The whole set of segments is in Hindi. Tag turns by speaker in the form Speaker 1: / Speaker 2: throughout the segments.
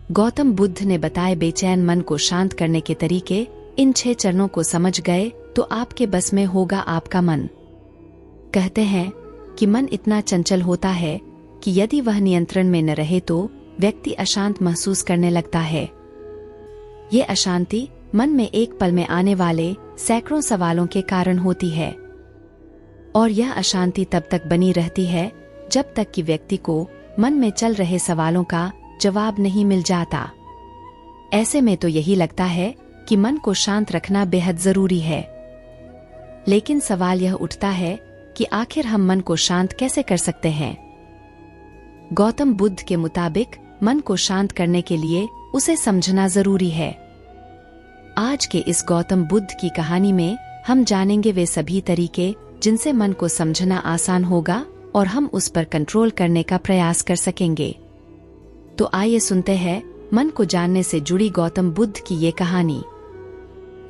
Speaker 1: गौतम बुद्ध ने बताए बेचैन मन को शांत करने के तरीके। इन 6 चरणों को समझ गए तो आपके बस में होगा आपका मन। कहते हैं कि मन इतना चंचल होता है कि यदि वह नियंत्रण में न रहे तो व्यक्ति अशांत महसूस करने लगता है। ये अशांति मन में एक पल में आने वाले सैकड़ों सवालों के कारण होती है, और यह अशांति तब तक बनी रहती है जब तक कि व्यक्ति को मन में चल रहे सवालों का जवाब नहीं मिल जाता। ऐसे में तो यही लगता है कि मन को शांत रखना बेहद जरूरी है। लेकिन सवाल यह उठता है कि आखिर हम मन को शांत कैसे कर सकते हैं। गौतम बुद्ध के मुताबिक मन को शांत करने के लिए उसे समझना जरूरी है। आज के इस गौतम बुद्ध की कहानी में हम जानेंगे वे सभी तरीके जिनसे मन को समझना आसान होगा और हम उस पर कंट्रोल करने का प्रयास कर सकेंगे। तो आइए सुनते हैं मन को जानने से जुड़ी गौतम बुद्ध की ये कहानी।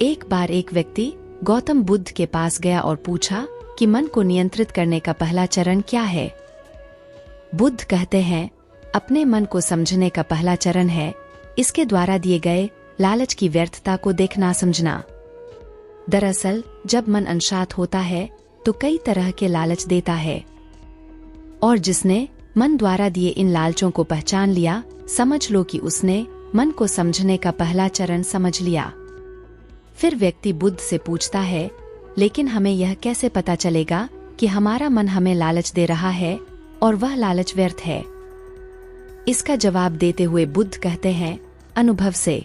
Speaker 1: एक बार एक व्यक्ति गौतम बुद्ध के पास गया और पूछा कि मन को नियंत्रित करने का पहला चरण क्या है। बुद्ध कहते हैं, अपने मन को समझने का पहला चरण है इसके द्वारा दिए गए लालच की व्यर्थता को देखना समझना। दरअसल जब मन अनशांत होता है तो कई तरह के लालच देता है, और जिसने मन द्वारा दिए इन लालचों को पहचान लिया, समझ लो कि उसने मन को समझने का पहला चरण समझ लिया। फिर व्यक्ति बुद्ध से पूछता है, लेकिन हमें यह कैसे पता चलेगा कि हमारा मन हमें लालच दे रहा है और वह लालच व्यर्थ है। इसका जवाब देते हुए बुद्ध कहते हैं, अनुभव से।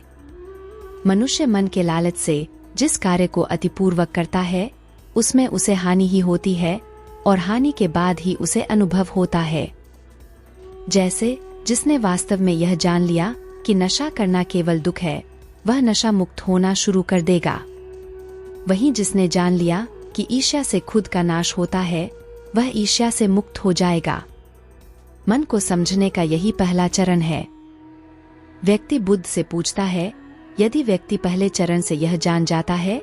Speaker 1: मनुष्य मन के लालच से जिस कार्य को अतिपूर्वक करता है उसमें उसे हानि ही होती है, और हानि के बाद ही उसे अनुभव होता है। जैसे जिसने वास्तव में यह जान लिया कि नशा करना केवल दुख है, वह नशा मुक्त होना शुरू कर देगा। वहीं जिसने जान लिया कि ईर्ष्या से खुद का नाश होता है, वह ईर्ष्या से मुक्त हो जाएगा। मन को समझने का यही पहला चरण है। व्यक्ति बुद्ध से पूछता है, यदि व्यक्ति पहले चरण से यह जान जाता है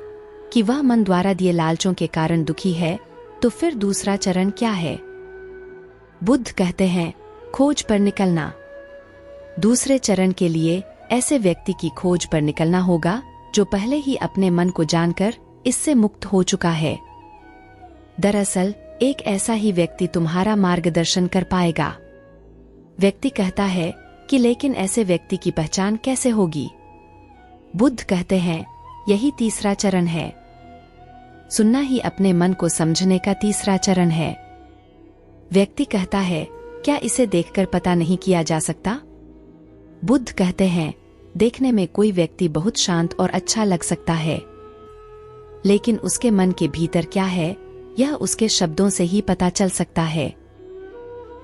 Speaker 1: कि वह मन द्वारा दिए लालचों के कारण दुखी है, तो फिर दूसरा चरण क्या है। बुद्ध कहते हैं, खोज पर निकलना। दूसरे चरण के लिए ऐसे व्यक्ति की खोज पर निकलना होगा जो पहले ही अपने मन को जानकर इससे मुक्त हो चुका है। दरअसल एक ऐसा ही व्यक्ति तुम्हारा मार्गदर्शन कर पाएगा। व्यक्ति कहता है कि लेकिन ऐसे व्यक्ति की पहचान कैसे होगी। बुद्ध कहते हैं, यही तीसरा चरण है। सुनना ही अपने मन को समझने का तीसरा चरण है। व्यक्ति कहता है, क्या इसे देखकर पता नहीं किया जा सकता। बुद्ध कहते हैं, देखने में कोई व्यक्ति बहुत शांत और अच्छा लग सकता है, लेकिन उसके मन के भीतर क्या है यह उसके शब्दों से ही पता चल सकता है।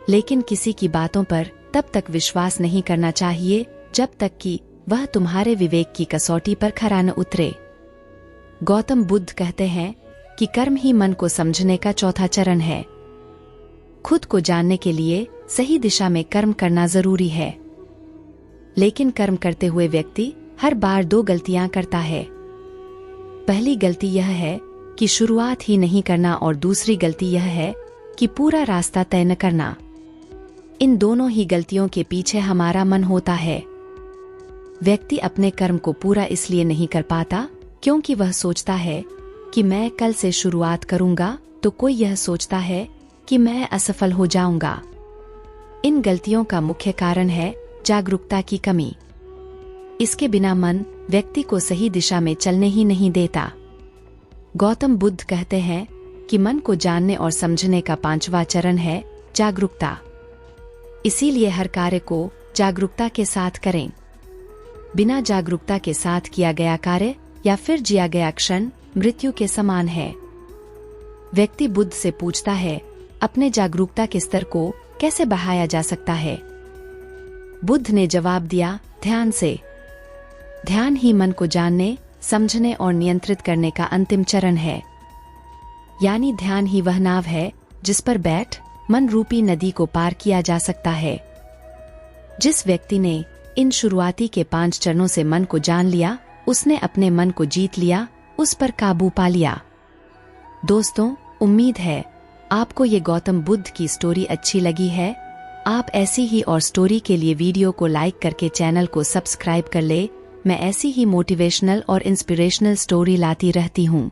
Speaker 1: लेकिन किसी की बातों पर तब तक विश्वास नहीं करना चाहिए जब तक कि वह तुम्हारे विवेक की कसौटी पर खरा न उतरे। गौतम बुद्ध कहते हैं कि कर्म ही मन को समझने का चौथा चरण है। खुद को जानने के लिए सही दिशा में कर्म करना जरूरी है, लेकिन कर्म करते हुए व्यक्ति हर बार 2 गलतियां करता है। पहली गलती यह है कि शुरुआत ही नहीं करना, और दूसरी गलती यह है कि पूरा रास्ता तय न करना। इन दोनों ही गलतियों के पीछे हमारा मन होता है। व्यक्ति अपने कर्म को पूरा इसलिए नहीं कर पाता क्योंकि वह सोचता है कि मैं कल से शुरुआत करूंगा, तो कोई यह सोचता है कि मैं असफल हो जाऊंगा। इन गलतियों का मुख्य कारण है जागरूकता की कमी। इसके बिना मन व्यक्ति को सही दिशा में चलने ही नहीं देता। गौतम बुद्ध कहते हैं कि मन को जानने और समझने का 5वां चरण है जागरूकता। इसीलिए हर कार्य को जागरूकता के साथ करें। बिना जागरूकता के साथ किया गया कार्य या फिर जिया गया क्षण मृत्यु के समान है। व्यक्ति बुद्ध से पूछता है, अपने जागरूकता के स्तर को कैसे बढ़ाया जा सकता है। बुद्ध ने जवाब दिया, ध्यान से। ध्यान ही मन को जानने, समझने और नियंत्रित करने का अंतिम चरण है। यानी ध्यान ही वह नाव है जिस पर बैठ मन रूपी नदी को पार किया जा सकता है। जिस व्यक्ति ने इन शुरुआती के 5 चरणों से मन को जान लिया, उसने अपने मन को जीत लिया, उस पर काबू पा लिया। दोस्तों, उम्मीद है आपको ये गौतम बुद्ध की स्टोरी अच्छी लगी है। आप ऐसी ही और स्टोरी के लिए वीडियो को लाइक करके चैनल को सब्सक्राइब कर ले। मैं ऐसी ही मोटिवेशनल और इंस्पिरेशनल स्टोरी लाती रहती हूँ।